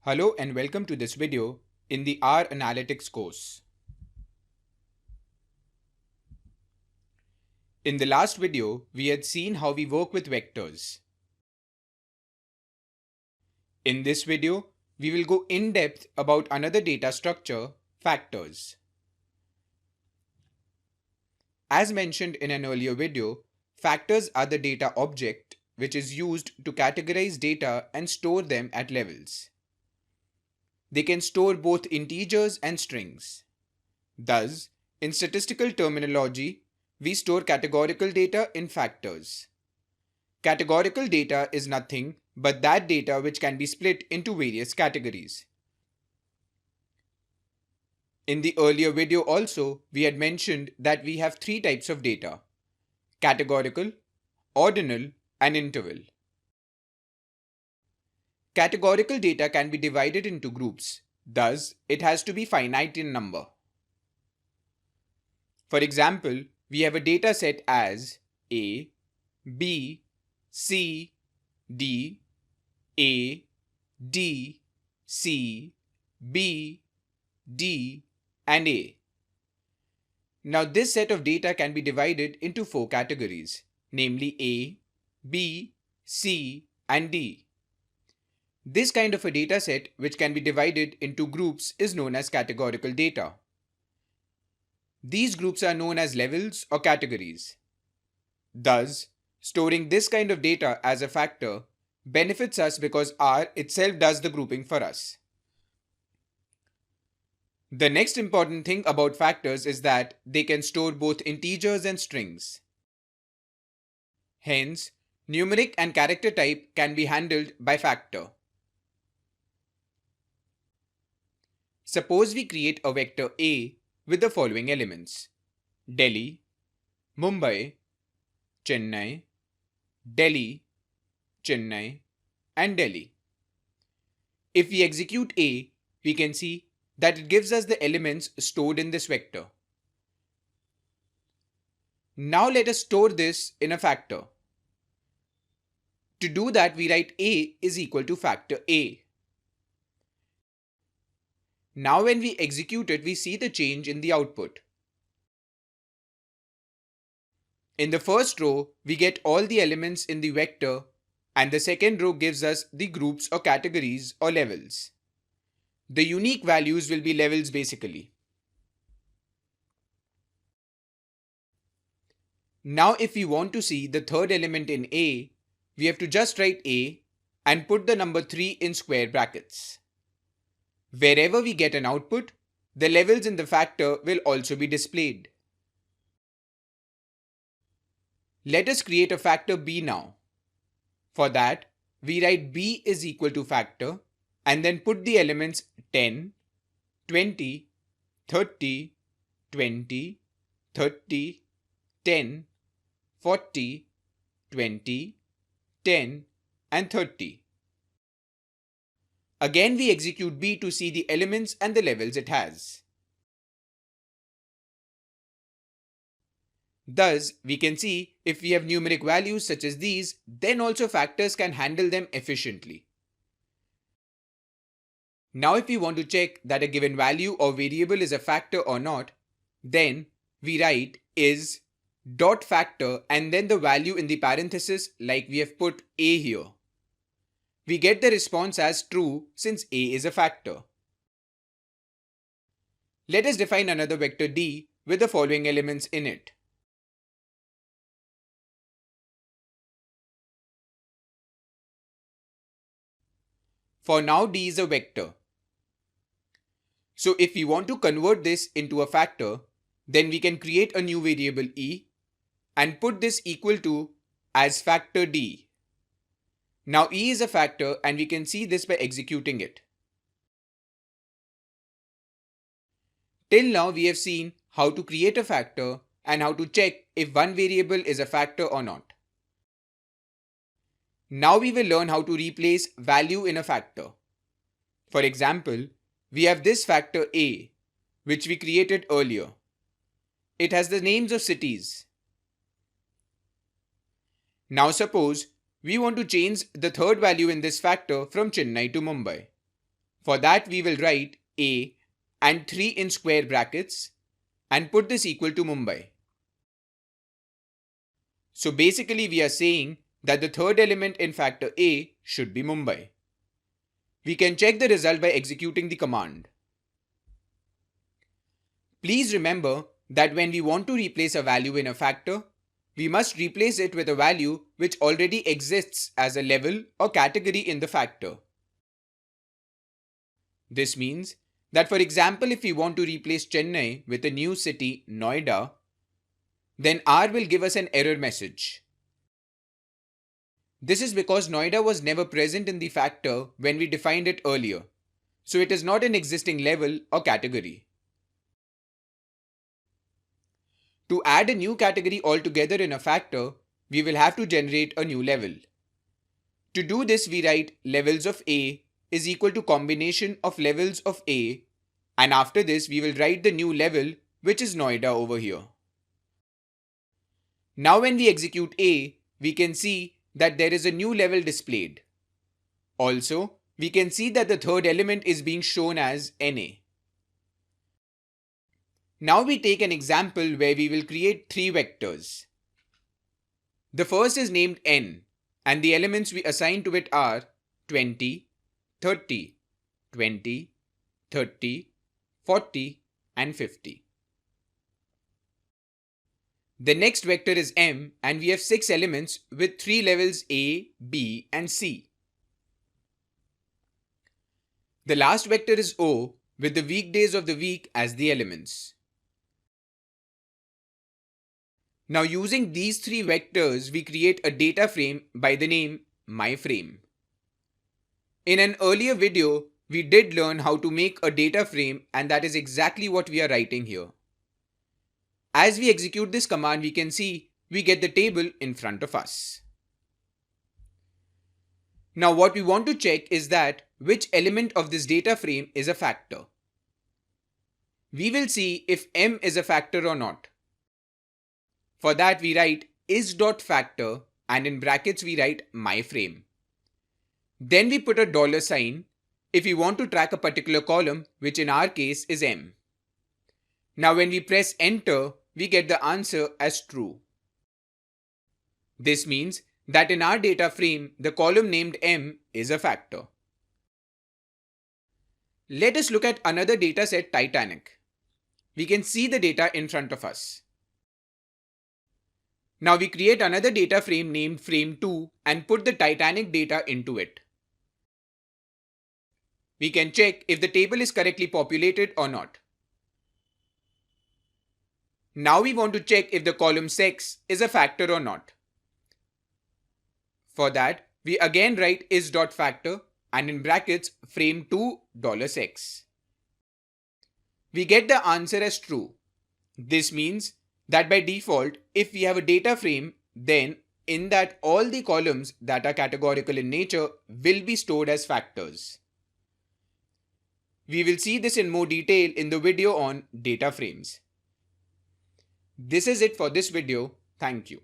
Hello and welcome to this video in the R Analytics course. In the last video, we had seen how we work with vectors. In this video, we will go in depth about another data structure, factors. As mentioned in an earlier video, factors are the data object which is used to categorize data and store them at levels. They can store both integers and strings. Thus, in statistical terminology, we store categorical data in factors. Categorical data is nothing but that data which can be split into various categories. In the earlier video also, we had mentioned that we have three types of data: categorical, ordinal, and interval. Categorical data can be divided into groups, thus it has to be finite in number. For example, we have a data set as A, B, C, D, A, D, C, B, D, and A. Now this set of data can be divided into four categories, namely A, B, C, and D. This kind of a data set which can be divided into groups is known as categorical data. These groups are known as levels or categories. Thus, storing this kind of data as a factor benefits us because R itself does the grouping for us. The next important thing about factors is that they can store both integers and strings. Hence, numeric and character type can be handled by factor. Suppose we create a vector A with the following elements: Delhi, Mumbai, Chennai, Delhi, Chennai, and Delhi. If we execute A, we can see that it gives us the elements stored in this vector. Now let us store this in a factor. To do that, we write A is equal to factor A. Now when we execute it, we see the change in the output. In the first row, we get all the elements in the vector, and the second row gives us the groups or categories or levels. The unique values will be levels basically. Now if we want to see the third element in A, we have to just write A and put the number 3 in square brackets. Wherever we get an output, the levels in the factor will also be displayed. Let us create a factor B now. For that, we write B is equal to factor and then put the elements 10, 20, 30, 20, 30, 10, 40, 20, 10, and 30. Again, we execute B to see the elements and the levels it has. Thus, we can see if we have numeric values such as these, then also factors can handle them efficiently. Now if we want to check that a given value or variable is a factor or not, then we write is dot factor and then the value in the parenthesis like we have put A here. We get the response as true since A is a factor. Let us define another vector D with the following elements in it. For now, D is a vector. So if we want to convert this into a factor, then we can create a new variable E and put this equal to as factor D. Now E is a factor and we can see this by executing it. Till now we have seen how to create a factor and how to check if one variable is a factor or not. Now we will learn how to replace value in a factor. For example, we have this factor A, which we created earlier. It has the names of cities. Now suppose we want to change the third value in this factor from Chennai to Mumbai. For that, we will write A and 3 in square brackets and put this equal to Mumbai. So basically we are saying that the third element in factor A should be Mumbai. We can check the result by executing the command. Please remember that when we want to replace a value in a factor, we must replace it with a value which already exists as a level or category in the factor. This means that, for example, if we want to replace Chennai with a new city, Noida, then R will give us an error message. This is because Noida was never present in the factor when we defined it earlier, so it is not an existing level or category. To add a new category altogether in a factor, we will have to generate a new level. To do this, we write levels of A is equal to combination of levels of A, and after this we will write the new level, which is Noida over here. Now when we execute A, we can see that there is a new level displayed. Also, we can see that the third element is being shown as NA. Now we take an example where we will create 3 vectors. The first is named N, and the elements we assign to it are 20, 30, 20, 30, 40, and 50. The next vector is M, and we have 6 elements with 3 levels A, B, and C. The last vector is O, with the weekdays of the week as the elements. Now using these 3 vectors, we create a data frame by the name myFrame. In an earlier video, we did learn how to make a data frame, and that is exactly what we are writing here. As we execute this command, we can see we get the table in front of us. Now what we want to check is that which element of this data frame is a factor. We will see if M is a factor or not. For that we write is.factor and in brackets we write myFrame. Then we put a $sign if we want to track a particular column, which in our case is M. Now when we press enter, we get the answer as true. This means that in our data frame, the column named M is a factor. Let us look at another data set, Titanic. We can see the data in front of us. Now we create another data frame named frame2 and put the Titanic data into it. We can check if the table is correctly populated or not. Now we want to check if the column sex is a factor or not. For that, we again write is.factor and in brackets frame2 $sex. We get the answer as true. This means that by default, if we have a data frame, then in that all the columns that are categorical in nature will be stored as factors. We will see this in more detail in the video on data frames. This is it for this video. Thank you.